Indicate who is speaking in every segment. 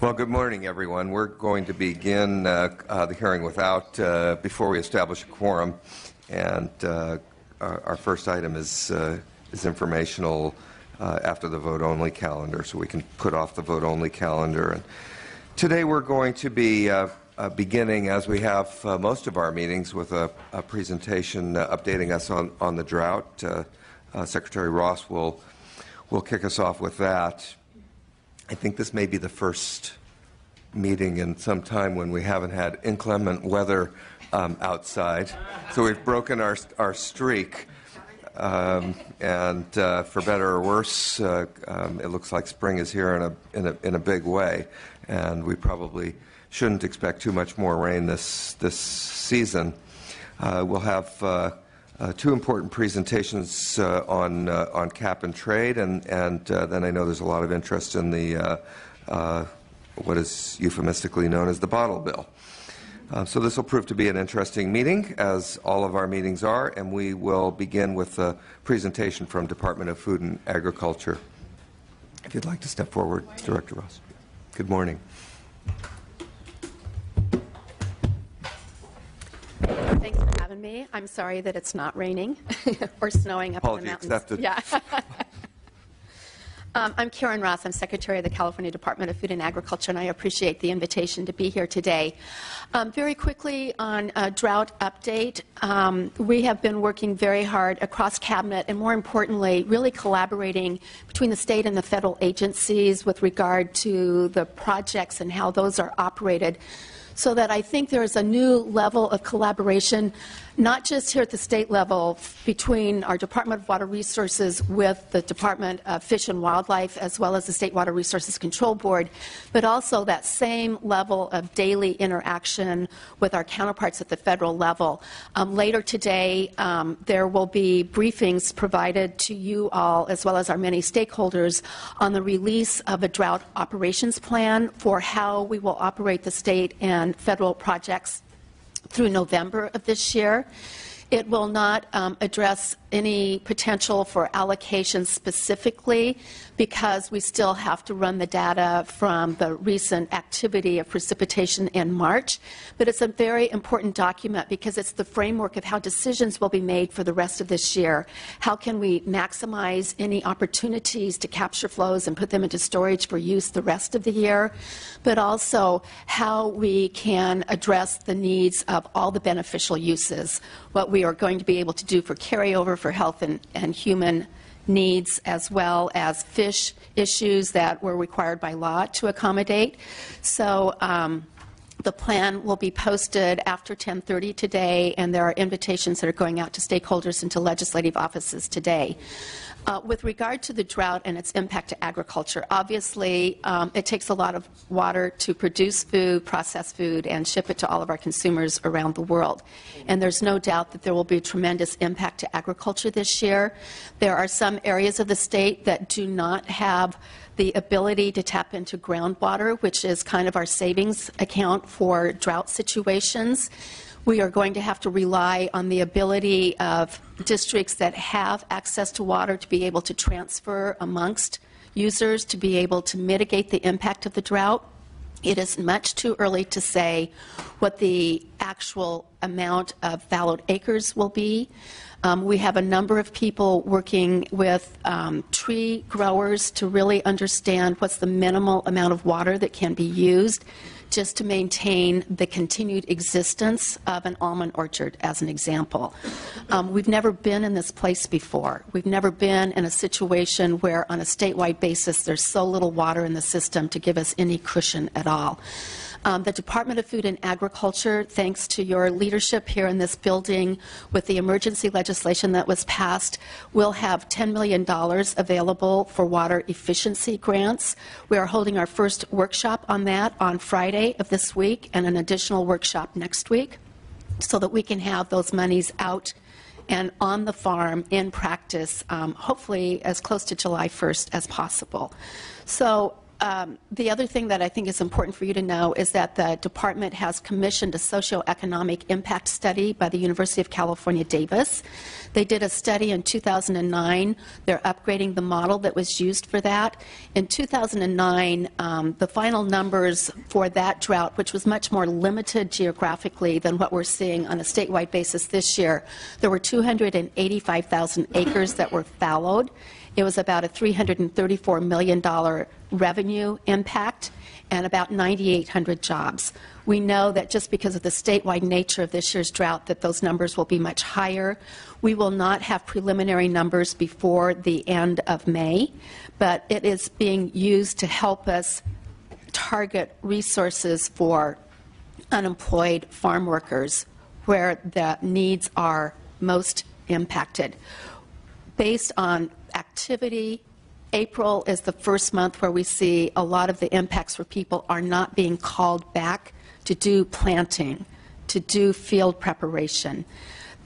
Speaker 1: Well, good morning, everyone. We're going to begin the hearing before we establish a quorum. And our first item is informational after the vote-only calendar, so we can put off the vote-only calendar. And today we're going to be beginning, as we have most of our meetings, with a presentation updating us on the drought. Secretary Ross will kick us off with that. I think this may be the first meeting in some time when we haven't had inclement weather outside. So we've broken our streak. And for better or worse, it looks like spring is here in a big way. And we probably shouldn't expect too much more rain this season. We'll have two important presentations on cap and trade, and then I know there's a lot of interest in the what is euphemistically known as the bottle bill. So this will prove to be an interesting meeting, as all of our meetings are, and we will begin with a presentation from Department of Food and Agriculture. If you'd like to step forward, Director Ross. Good morning.
Speaker 2: Thanks for having me. I'm sorry that it's not raining or snowing up in the mountains.
Speaker 1: Apology accepted.
Speaker 2: Yeah. I'm Karen Ross. I'm Secretary of the California Department of Food and Agriculture, and I appreciate the invitation to be here today. Very quickly on a drought update, we have been working very hard across Cabinet, and more importantly, really collaborating between the state and the federal agencies with regard to the projects and how those are operated, so that I think there is a new level of collaboration, not just here at the state level between our Department of Water Resources with the Department of Fish and Wildlife, as well as the State Water Resources Control Board, but also that same level of daily interaction with our counterparts at the federal level. Later today, there will be briefings provided to you all, as well as our many stakeholders, on the release of a drought operations plan for how we will operate the state and federal projects through November of this year. It will not address any potential for allocation specifically, because we still have to run the data from the recent activity of precipitation in March. But it's a very important document because it's the framework of how decisions will be made for the rest of this year. How can we maximize any opportunities to capture flows and put them into storage for use the rest of the year, but also how we can address the needs of all the beneficial uses, what we are going to be able to do for carryover for health and human needs, as well as fish issues that were required by law to accommodate. So the plan will be posted after 10:30 today, and there are invitations that are going out to stakeholders and to legislative offices today. With regard to the drought and its impact to agriculture, obviously it takes a lot of water to produce food, process food, and ship it to all of our consumers around the world. And there's no doubt that there will be a tremendous impact to agriculture this year. There are some areas of the state that do not have the ability to tap into groundwater, which is kind of our savings account for drought situations. We are going to have to rely on the ability of districts that have access to water to be able to transfer amongst users to be able to mitigate the impact of the drought. It is much too early to say what the actual amount of fallowed acres will be. We have a number of people working with tree growers to really understand what's the minimal amount of water that can be used just to maintain the continued existence of an almond orchard, as an example. We've never been in this place before. We've never been in a situation where on a statewide basis there's so little water in the system to give us any cushion at all. The Department of Food and Agriculture, thanks to your leadership here in this building with the emergency legislation that was passed, will have $10 million available for water efficiency grants. We are holding our first workshop on that on Friday of this week and an additional workshop next week, so that we can have those monies out and on the farm in practice, hopefully as close to July 1st as possible. So the other thing that I think is important for you to know is that the department has commissioned a socioeconomic impact study by the University of California, Davis. They did a study in 2009. They're upgrading the model that was used for that. In 2009, the final numbers for that drought, which was much more limited geographically than what we're seeing on a statewide basis this year, there were 285,000 acres that were fallowed. It was about a $334 million revenue impact and about 9,800 jobs. We know that just because of the statewide nature of this year's drought that those numbers will be much higher. We will not have preliminary numbers before the end of May, but it is being used to help us target resources for unemployed farm workers where the needs are most impacted. Based on activity, April is the first month where we see a lot of the impacts where people are not being called back to do planting, to do field preparation.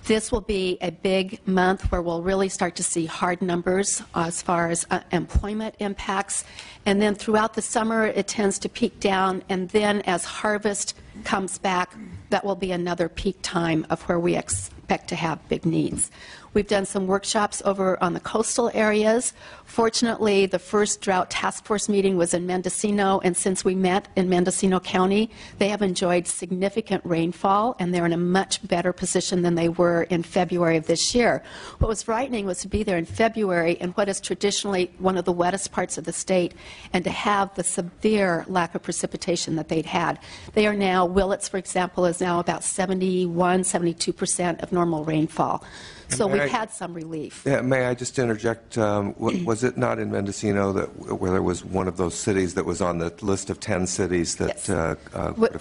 Speaker 2: This will be a big month where we'll really start to see hard numbers as far as employment impacts. And then throughout the summer, it tends to peak down. And then as harvest comes back, that will be another peak time of where we expect to have big needs. We've done some workshops over on the coastal areas. Fortunately, the first drought task force meeting was in Mendocino, and since we met in Mendocino County, they have enjoyed significant rainfall, and they're in a much better position than they were in February of this year. What was frightening was to be there in February in what is traditionally one of the wettest parts of the state, and to have the severe lack of precipitation that they'd had. They are now, Willits, for example, is now about 71, 72% of normal rainfall. So we've had some relief.
Speaker 1: Yeah, may I just interject? Was it not in Mendocino where there was one of those cities that was on the list of 10 cities that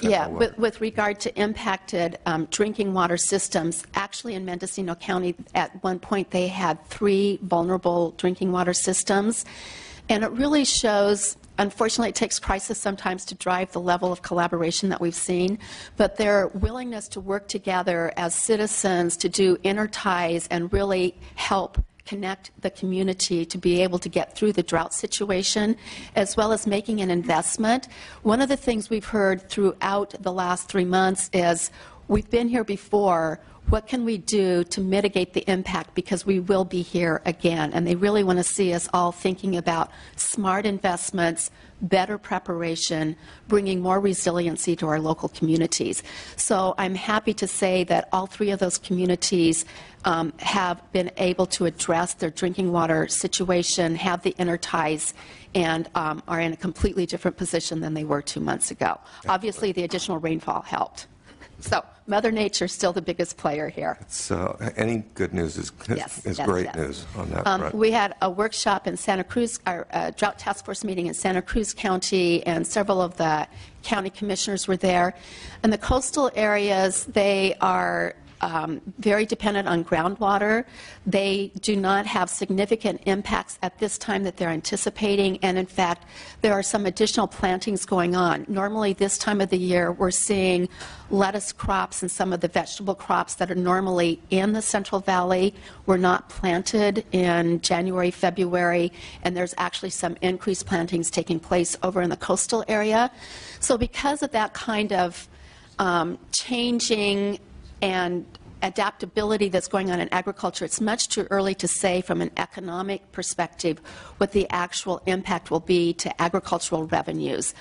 Speaker 2: yes. With regard to impacted drinking water systems, actually in Mendocino County at one point they had 3 vulnerable drinking water systems. And it really shows, unfortunately, it takes crisis sometimes to drive the level of collaboration that we've seen, but their willingness to work together as citizens to do inner ties and really help connect the community to be able to get through the drought situation, as well as making an investment. One of the things we've heard throughout the last 3 months is, we've been here before. What can we do to mitigate the impact, because we will be here again? And they really want to see us all thinking about smart investments, better preparation, bringing more resiliency to our local communities. So I'm happy to say that all 3 of those communities have been able to address their drinking water situation, have the inner ties, and are in a completely different position than they were 2 months ago. Obviously, the additional rainfall helped. So Mother Nature is still the biggest player here.
Speaker 1: Any good news is great news on that front.
Speaker 2: We had a workshop in Santa Cruz, our drought task force meeting in Santa Cruz County, and several of the county commissioners were there. In the coastal areas, they are very dependent on groundwater. They do not have significant impacts at this time that they're anticipating, and in fact, there are some additional plantings going on. Normally, this time of the year, we're seeing lettuce crops and some of the vegetable crops that are normally in the Central Valley were not planted in January, February, and there's actually some increased plantings taking place over in the coastal area. So because of that kind of changing and adaptability that's going on in agriculture, it's much too early to say from an economic perspective what the actual impact will be to agricultural revenues.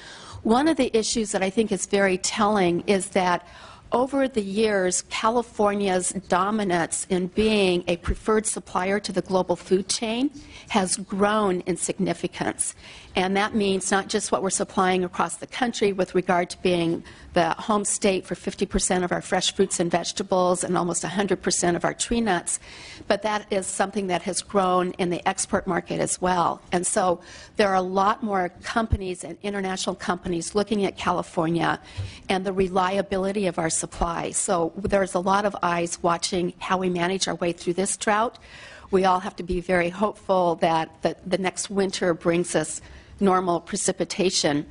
Speaker 2: One of the issues that I think is very telling is that over the years, California's dominance in being a preferred supplier to the global food chain has grown in significance. And that means not just what we're supplying across the country with regard to being the home state for 50% of our fresh fruits and vegetables and almost 100% of our tree nuts, but that is something that has grown in the export market as well. And so there are a lot more companies and international companies looking at California and the reliability of our supply. So there's a lot of eyes watching how we manage our way through this drought. We all have to be very hopeful that the next winter brings us normal precipitation,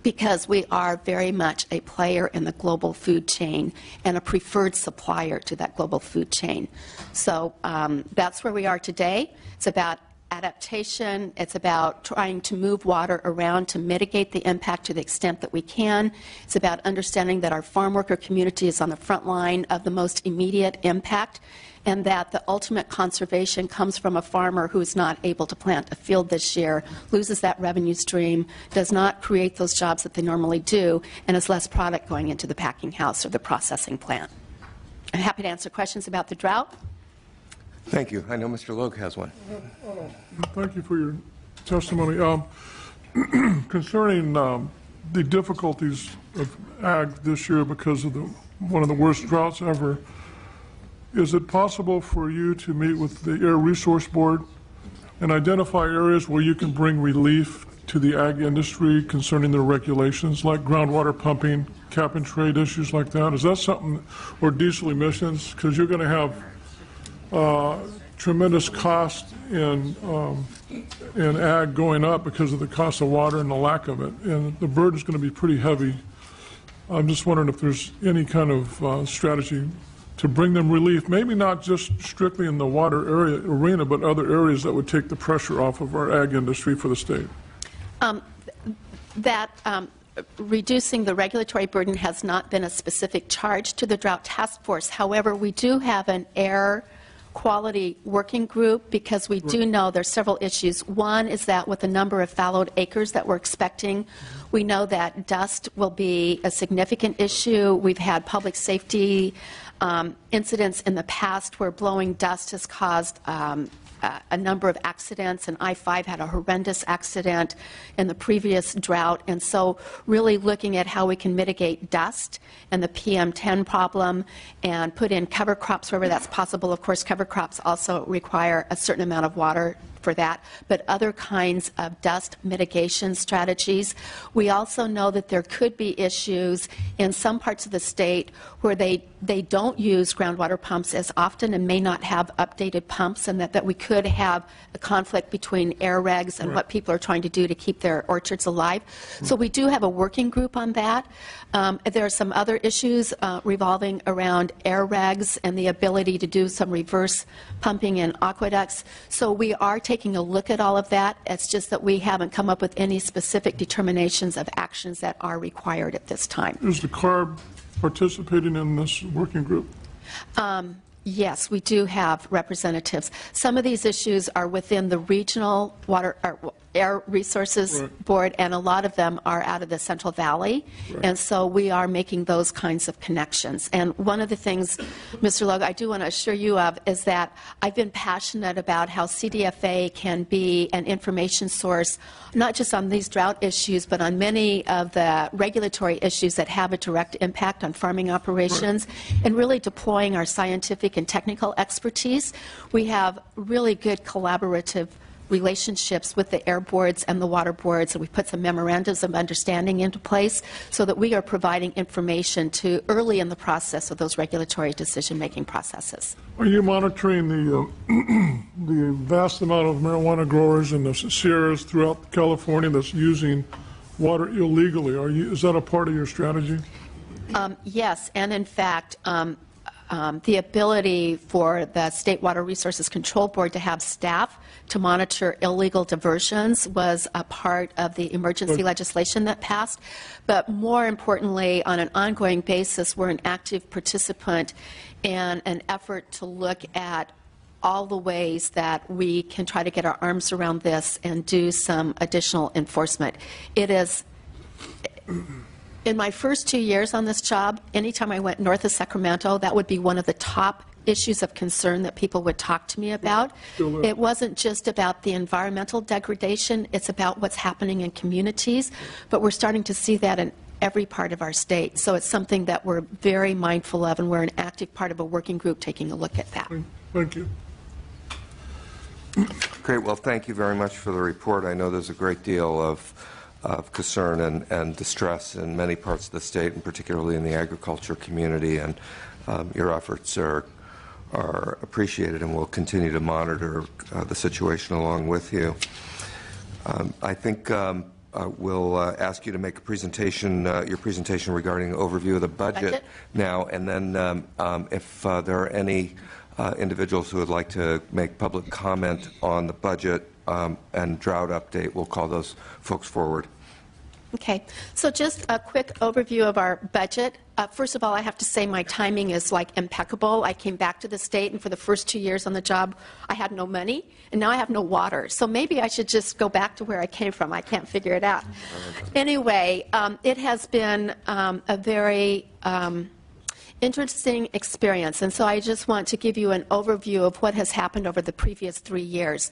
Speaker 2: because we are very much a player in the global food chain and a preferred supplier to that global food chain. So that's where we are today. It's about adaptation. It's about trying to move water around to mitigate the impact to the extent that we can. It's about understanding that our farm worker community is on the front line of the most immediate impact, and that the ultimate conservation comes from a farmer who is not able to plant a field this year, loses that revenue stream, does not create those jobs that they normally do, and has less product going into the packing house or the processing plant. I'm happy to answer questions about the drought.
Speaker 1: Thank you. I know Mr. Logue has one.
Speaker 3: Thank you for your testimony. Concerning the difficulties of ag this year because of one of the worst droughts ever, is it possible for you to meet with the Air Resource Board and identify areas where you can bring relief to the ag industry concerning their regulations, like groundwater pumping, cap and trade issues like that? Is that something, or diesel emissions? Because you're going to have tremendous cost in ag going up because of the cost of water and the lack of it, and the burden is going to be pretty heavy. I'm just wondering if there's any kind of strategy to bring them relief, maybe not just strictly in the water arena, but other areas that would take the pressure off of our ag industry for the state.
Speaker 2: Reducing the regulatory burden has not been a specific charge to the Drought Task Force. However, we do have an air quality working group because we do know there's several issues. One is that with the number of fallowed acres that we're expecting, we know that dust will be a significant issue. We've had public safety incidents in the past where blowing dust has caused a number of accidents, and I-5 had a horrendous accident in the previous drought. And so really looking at how we can mitigate dust and the PM10 problem and put in cover crops wherever that's possible. Of course, cover crops also require a certain amount of water for that, but other kinds of dust mitigation strategies. We also know that there could be issues in some parts of the state where they don't use groundwater pumps as often and may not have updated pumps, and that we could have a conflict between air regs and what people are trying to do to keep their orchards alive. So we do have a working group on that. There are some other issues revolving around air regs and the ability to do some reverse pumping in aqueducts. So we are taking a look at all of that. It's just that we haven't come up with any specific determinations of actions that are required at this time.
Speaker 3: Is the CARB participating in this working group?
Speaker 2: Yes, we do have representatives. Some of these issues are within the regional water or Air Resources Board, and a lot of them are out of the Central Valley, and so we are making those kinds of connections. And one of the things, Mr. Logue, I do want to assure you of is that I've been passionate about how CDFA can be an information source, not just on these drought issues, but on many of the regulatory issues that have a direct impact on farming operations, and really deploying our scientific and technical expertise. We have really good collaborative relationships with the air boards and the water boards, and we put some memorandums of understanding into place so that we are providing information to early in the process of those regulatory decision-making processes.
Speaker 3: Are you monitoring the vast amount of marijuana growers in the Sierras throughout California that's using water illegally? Is that a part of your strategy?
Speaker 2: Yes, and in fact, the ability for the State Water Resources Control Board to have staff to monitor illegal diversions was a part of the emergency legislation that passed. But more importantly, on an ongoing basis, we're an active participant in an effort to look at all the ways that we can try to get our arms around this and do some additional enforcement. It is... In my first 2 years on this job, anytime I went north of Sacramento, that would be one of the top issues of concern that people would talk to me about. It wasn't just about the environmental degradation, it's about what's happening in communities, but we're starting to see that in every part of our state. So it's something that we're very mindful of, and we're an active part of a working group taking a look at that.
Speaker 3: Thank you.
Speaker 1: Great. Well, thank you very much for the report. I know there's a great deal of concern and distress in many parts of the state, and particularly in the agriculture community, and your efforts are appreciated, and we'll continue to monitor the situation along with you. I think we'll ask you to make a presentation, your presentation regarding overview of the budget now, and then if there are any individuals who would like to make public comment on the budget, and drought update. We'll call those folks forward.
Speaker 2: Okay, so just a quick overview of our budget. First of all, I have to say my timing is like impeccable. I came back to the state, and for the first 2 years on the job, I had no money, and now I have no water. So maybe I should just go back to where I came from. I can't figure it out. Anyway, it has been a very interesting experience, and so I just want to give you an overview of what has happened over the previous 3 years.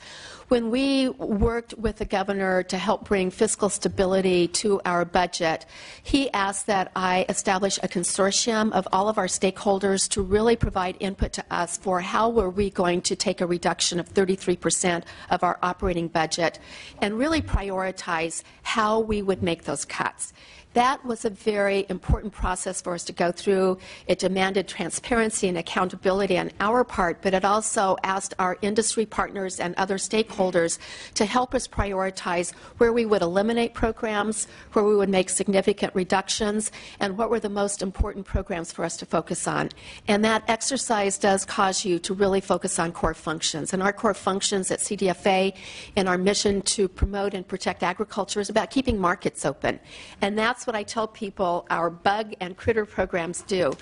Speaker 2: When we worked with the governor to help bring fiscal stability to our budget, he asked that I establish a consortium of all of our stakeholders to really provide input to us for how were we going to take a reduction of 33% of our operating budget and really prioritize how we would make those cuts. That was a very important process for us to go through. It demanded transparency and accountability on our part, but it also asked our industry partners and other stakeholders to help us prioritize where we would eliminate programs, where we would make significant reductions, and what were the most important programs for us to focus on. And that exercise does cause you to really focus on core functions. And our core functions at CDFA and our mission to promote and protect agriculture is about keeping markets open. And that's what I tell people our bug and critter programs do.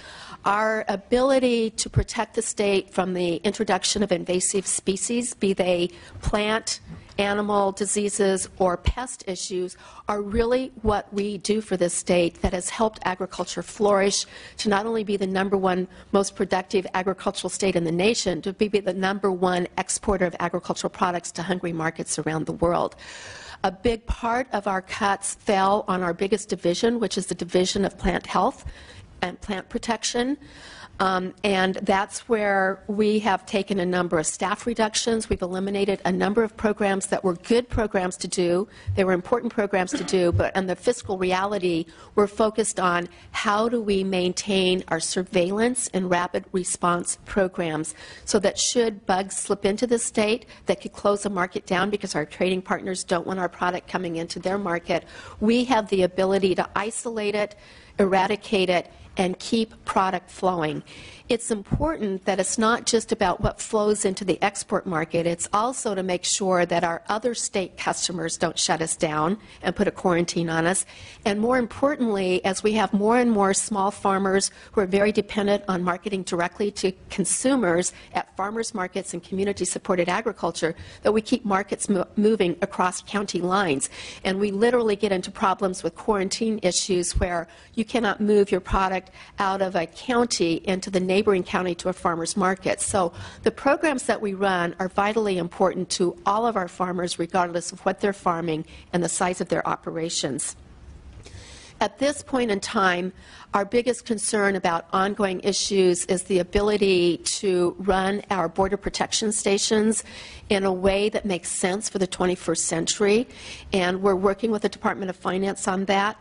Speaker 2: Our ability to protect the state from the introduction of invasive species, be they plant, animal diseases, or pest issues, are really what we do for this state that has helped agriculture flourish to not only be the #1 most productive agricultural state in the nation, to be the #1 exporter of agricultural products to hungry markets around the world. A big part of our cuts fell on our biggest division, which is the Division of Plant Health and Plant Protection. And that's where we have taken a number of staff reductions. We've eliminated a number of programs that were good programs to do. They were important programs to do, but in the fiscal reality, we're focused on how do we maintain our surveillance and rapid response programs so that should bugs slip into the state that could close the market down because our trading partners don't want our product coming into their market, we have the ability to isolate it, eradicate it, and keep product flowing. It's important that it's not just about what flows into the export market. It's also to make sure that our other state customers don't shut us down and put a quarantine on us. And more importantly, as we have more and more small farmers who are very dependent on marketing directly to consumers at farmers markets and community-supported agriculture, that we keep markets moving across county lines. And we literally get into problems with quarantine issues where you cannot move your product out of a county into the neighboring county to a farmer's market. So the programs that we run are vitally important to all of our farmers, regardless of what they're farming and the size of their operations. At this point in time, our biggest concern about ongoing issues is the ability to run our border protection stations in a way that makes sense for the 21st century, and we're working with the Department of Finance on that.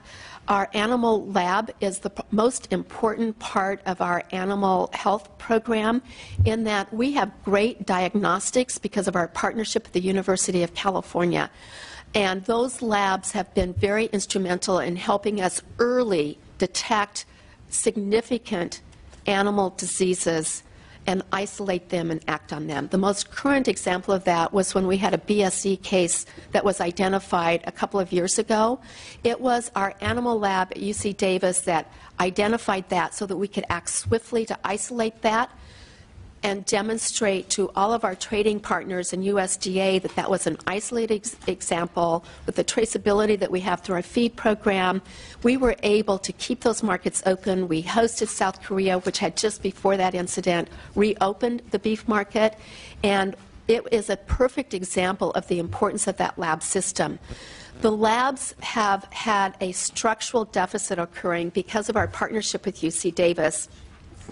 Speaker 2: Our animal lab is the most important part of our animal health program in that we have great diagnostics because of our partnership with the University of California. And those labs have been very instrumental in helping us early detect significant animal diseases and isolate them and act on them. The most current example of that was when we had a BSE case that was identified a couple of years ago. It was our animal lab at UC Davis that identified that so that we could act swiftly to isolate that and demonstrate to all of our trading partners in USDA that that was an isolated example with the traceability that we have through our feed program. We were able to keep those markets open. We hosted South Korea, which had just before that incident reopened the beef market, and it is a perfect example of the importance of that lab system. The labs have had a structural deficit occurring because of our partnership with UC Davis,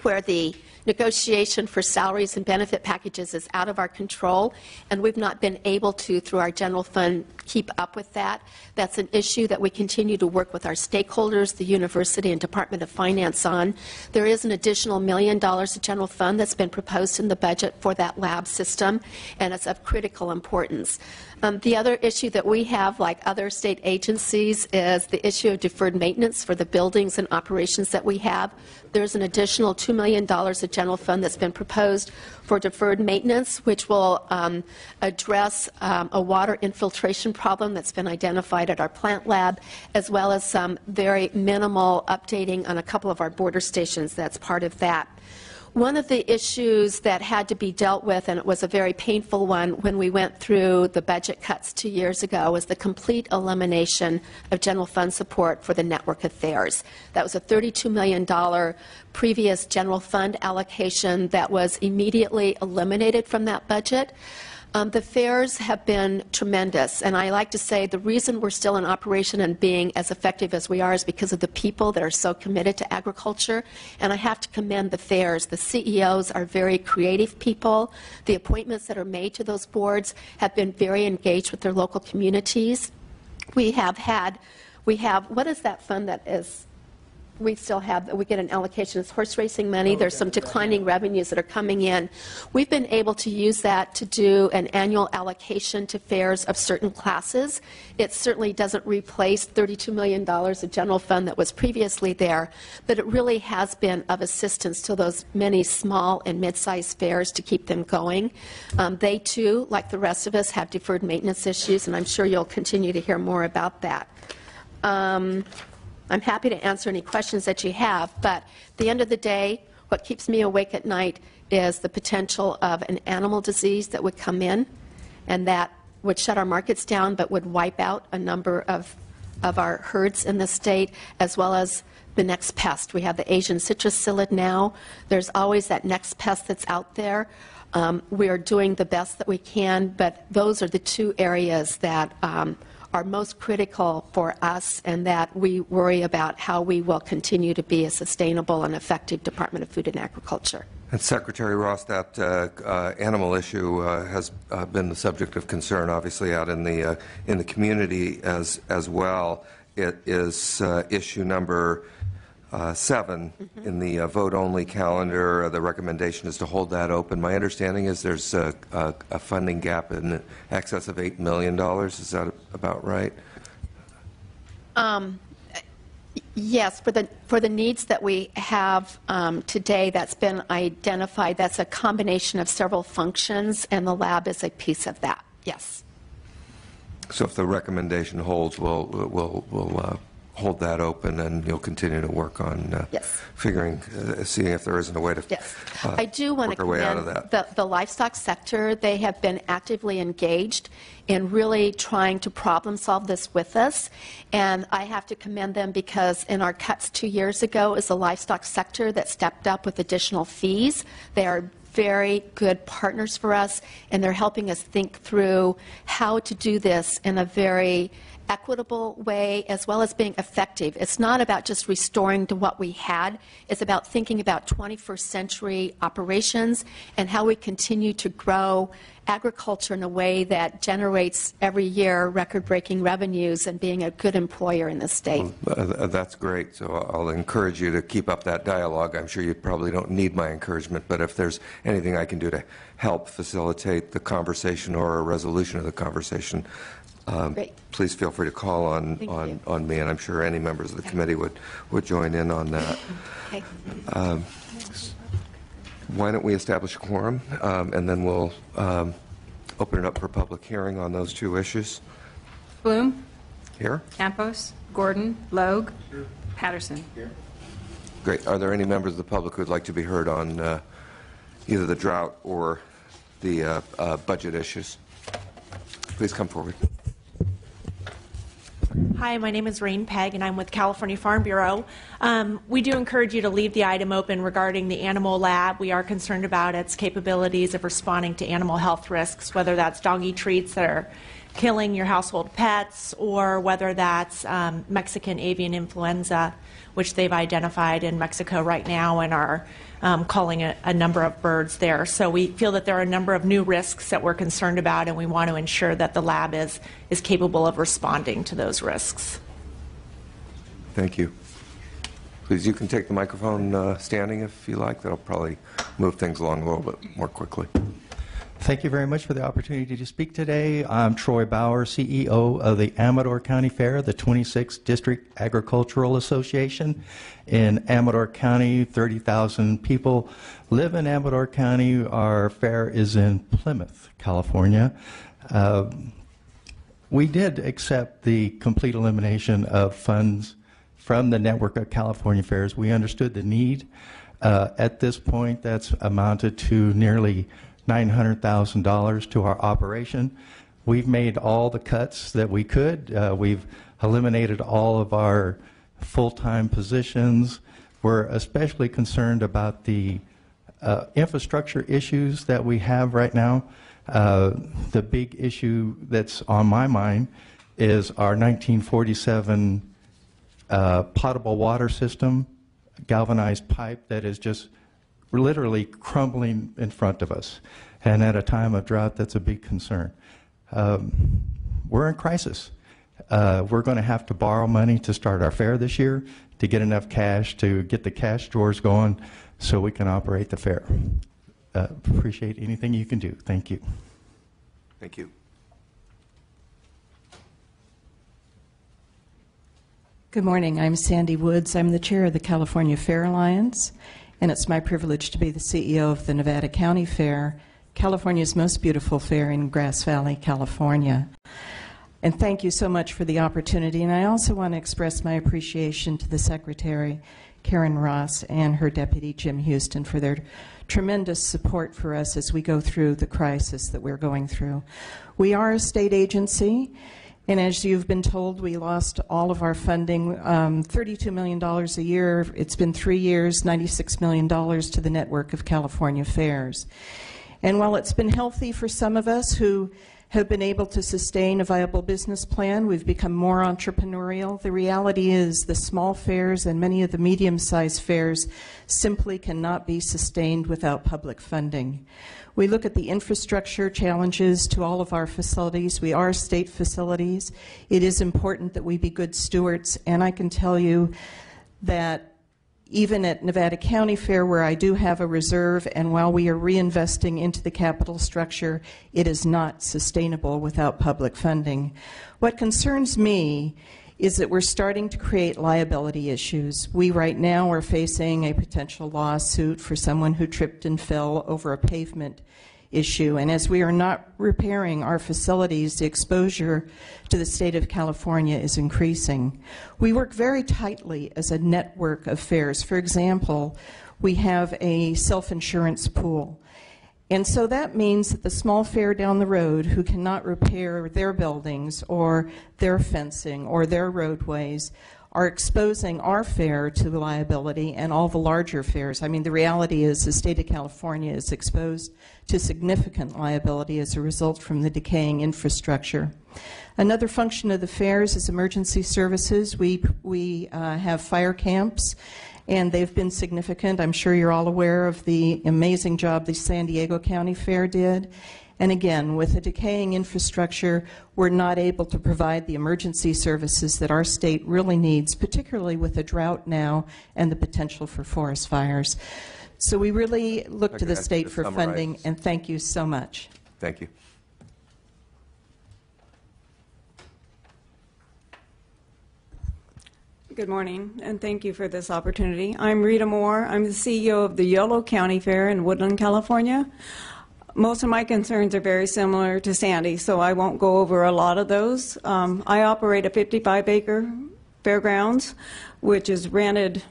Speaker 2: where the negotiation for salaries and benefit packages is out of our control, and we've not been able to, through our general fund, keep up with that. That's an issue that we continue to work with our stakeholders, the university and Department of Finance on. There is an additional $1 million of general fund that's been proposed in the budget for that lab system, and it's of critical importance. The other issue that we have, like other state agencies, is the issue of deferred maintenance for the buildings and operations that we have. There's an additional $2 million of general fund that's been proposed for deferred maintenance, which will address a water infiltration problem that's been identified at our plant lab, as well as some very minimal updating on a couple of our border stations that's part of that. One of the issues that had to be dealt with, and it was a very painful one when we went through the budget cuts 2 years ago, was the complete elimination of general fund support for the network affairs. That was a $32 million previous general fund allocation that was immediately eliminated from that budget. The fairs have been tremendous, and I like to say the reason we're still in operation and being as effective as we are is because of the people that are so committed to agriculture, and I have to commend the fairs. The CEOs are very creative people. The appointments that are made to those boards have been very engaged with their local communities. We have, what is that fund that is? We still have, we get an allocation. It's horse racing money. There's some declining revenues that are coming in. We've been able to use that to do an annual allocation to fairs of certain classes. It certainly doesn't replace $32 million of general fund that was previously there, but it really has been of assistance to those many small and mid-sized fairs to keep them going. They too, like the rest of us, have deferred maintenance issues, and I'm sure you'll continue to hear more about that. I'm happy to answer any questions that you have, but at the end of the day, what keeps me awake at night is the potential of an animal disease that would come in and that would shut our markets down but would wipe out a number of our herds in the state, as well as the next pest. We have the Asian citrus psyllid now. There's always that next pest that's out there. We are doing the best that we can, but those are the two areas that are most critical for us, and that we worry about how we will continue to be a sustainable and effective Department of Food and Agriculture.
Speaker 1: And Secretary Ross, that animal issue has been the subject of concern, obviously, out in the community as well. It is issue number 7 in the vote-only calendar. The recommendation is to hold that open. My understanding is there's a funding gap in excess of $8 million. Is that about right?
Speaker 2: Yes, for the needs that we have today, that's been identified. That's a combination of several functions, and the lab is a piece of that. Yes.
Speaker 1: So if the recommendation holds, we'll hold that open, and you'll continue to work on
Speaker 2: yes.
Speaker 1: seeing if there isn't a way to
Speaker 2: yes. I do want to commend the livestock sector. They have been actively engaged in really trying to problem solve this with us, and I have to commend them because in our cuts 2 years ago is the livestock sector that stepped up with additional fees. They are very good partners for us, and they're helping us think through how to do this in a very equitable way, as well as being effective. It's not about just restoring to what we had. It's about thinking about 21st century operations and how we continue to grow agriculture in a way that generates every year record-breaking revenues and being a good employer in the state.
Speaker 1: Well, that's great. So I'll encourage you to keep up that dialogue. I'm sure you probably don't need my encouragement, but if there's anything I can do to help facilitate the conversation or a resolution of the conversation, please feel free to call on me, and I'm sure any members of the committee would join in on that.
Speaker 2: Okay.
Speaker 1: Why don't we establish a quorum, and then we'll open it up for public hearing on those two issues.
Speaker 4: Bloom.
Speaker 1: Here.
Speaker 4: Campos. Gordon. Logue. Here. Patterson. Here.
Speaker 1: Great. Are there any members of the public who would like to be heard on either the drought or the budget issues? Please come forward.
Speaker 5: Hi, my name is Rain Pegg, and I'm with California Farm Bureau. We do encourage you to leave the item open regarding the animal lab. We are concerned about its capabilities of responding to animal health risks, whether that's doggy treats that are killing your household pets, or whether that's Mexican avian influenza, which they've identified in Mexico right now and are calling a number of birds there. So we feel that there are a number of new risks that we're concerned about, and we want to ensure that the lab is capable of responding to those risks.
Speaker 1: Thank you. Please, you can take the microphone standing if you like. That'll probably move things along a little bit more quickly.
Speaker 6: Thank you very much for the opportunity to speak today. I'm Troy Bauer, CEO of the Amador County Fair, the 26th District Agricultural Association. In Amador County, 30,000 people live in Amador County. Our fair is in Plymouth, California. We did accept the complete elimination of funds from the network of California fairs. We understood the need. At this point, that's amounted to nearly $900,000 to our operation. We've made all the cuts that we could. We've eliminated all of our full-time positions. We're especially concerned about the infrastructure issues that we have right now. The big issue that's on my mind is our 1947 potable water system, galvanized pipe that is just literally crumbling in front of us. And at a time of drought, that's a big concern. We're in crisis. We're going to have to borrow money to start our fair this year to get enough cash to get the cash drawers going so we can operate the fair. Appreciate anything you can do. Thank you.
Speaker 1: Thank you.
Speaker 7: Good morning. I'm Sandy Woods. I'm the chair of the California Fair Alliance, and it's my privilege to be the CEO of the Nevada County Fair, California's most beautiful fair in Grass Valley, California. And thank you so much for the opportunity. And I also want to express my appreciation to the Secretary, Karen Ross, and her Deputy, Jim Houston, for their tremendous support for us as we go through the crisis that we're going through. We are a state agency, and as you've been told, we lost all of our funding, $32 million a year. It's been 3 years, $96 million to the network of California fairs. And while it's been healthy for some of us who have been able to sustain a viable business plan, we've become more entrepreneurial. The reality is the small fairs and many of the medium-sized fairs simply cannot be sustained without public funding. We look at the infrastructure challenges to all of our facilities. We are state facilities. It is important that we be good stewards, and I can tell you that even at Nevada County Fair, where I do have a reserve, and while we are reinvesting into the capital structure, it is not sustainable without public funding. What concerns me is that we're starting to create liability issues. We right now are facing a potential lawsuit for someone who tripped and fell over a pavement issue. And as we are not repairing our facilities, the exposure to the state of California is increasing. We work very tightly as a network of fairs. For example, we have a self-insurance pool. And so that means that the small fair down the road who cannot repair their buildings or their fencing or their roadways are exposing our fair to liability and all the larger fairs. I mean, the reality is the state of California is exposed to significant liability as a result from the decaying infrastructure. Another function of the fairs is emergency services. We have fire camps, and they've been significant. I'm sure you're all aware of the amazing job the San Diego County Fair did. And again, with a decaying infrastructure, we're not able to provide the emergency services that our state really needs, particularly with a drought now and the potential for forest fires. So we really look to the state for funding, and thank you so much.
Speaker 1: Thank you.
Speaker 8: Good morning, and thank you for this opportunity. I'm Rita Moore. I'm the CEO of the Yolo County Fair in Woodland, California. Most of my concerns are very similar to Sandy, so I won't go over a lot of those. I operate a 55-acre fairgrounds, which is rented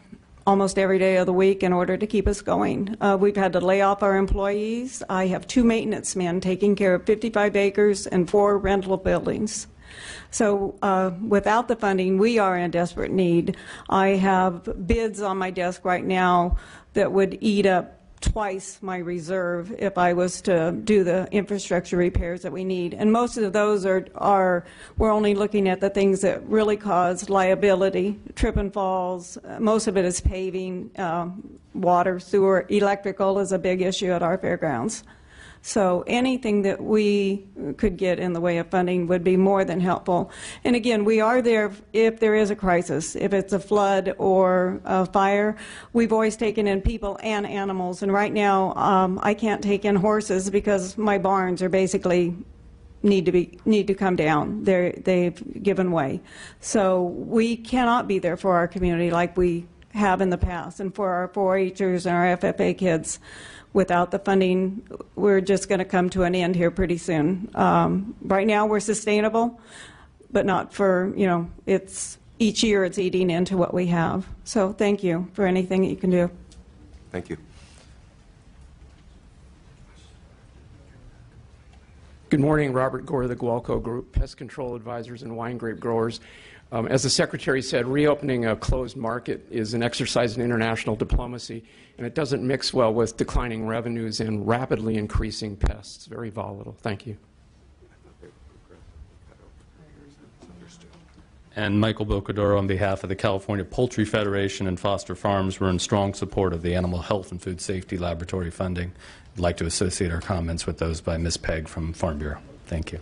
Speaker 8: almost every day of the week in order to keep us going. We've had to lay off our employees. I have 2 maintenance men taking care of 55 acres and 4 rental buildings. So without the funding, we are in desperate need. I have bids on my desk right now that would eat up twice my reserve if I was to do the infrastructure repairs that we need. And most of those are we're only looking at the things that really cause liability, trip and falls. Most of it is paving, water, sewer, electrical is a big issue at our fairgrounds. So anything that we could get in the way of funding would be more than helpful. And again, we are there if there is a crisis, if it's a flood or a fire. We've always taken in people and animals, and right now I can't take in horses because my barns are basically need to come down. They've given way. So we cannot be there for our community like we have in the past, and for our 4-Hers and our FFA kids. Without the funding, we're just going to come to an end here pretty soon. Right now we're sustainable, but not for, it's each year it's eating into what we have. So thank you for anything that you can do.
Speaker 1: Thank you.
Speaker 9: Good morning, Robert Gore of the Gualco Group, Pest Control Advisors and Wine Grape Growers. As the Secretary said, reopening a closed market is an exercise in international diplomacy, and it doesn't mix well with declining revenues and rapidly increasing pests. Very volatile. Thank you.
Speaker 10: And Michael Bocadoro on behalf of the California Poultry Federation and Foster Farms. We're in strong support of the Animal Health and Food Safety Laboratory funding. I'd like to associate our comments with those by Ms. Pegg from Farm Bureau. Thank you.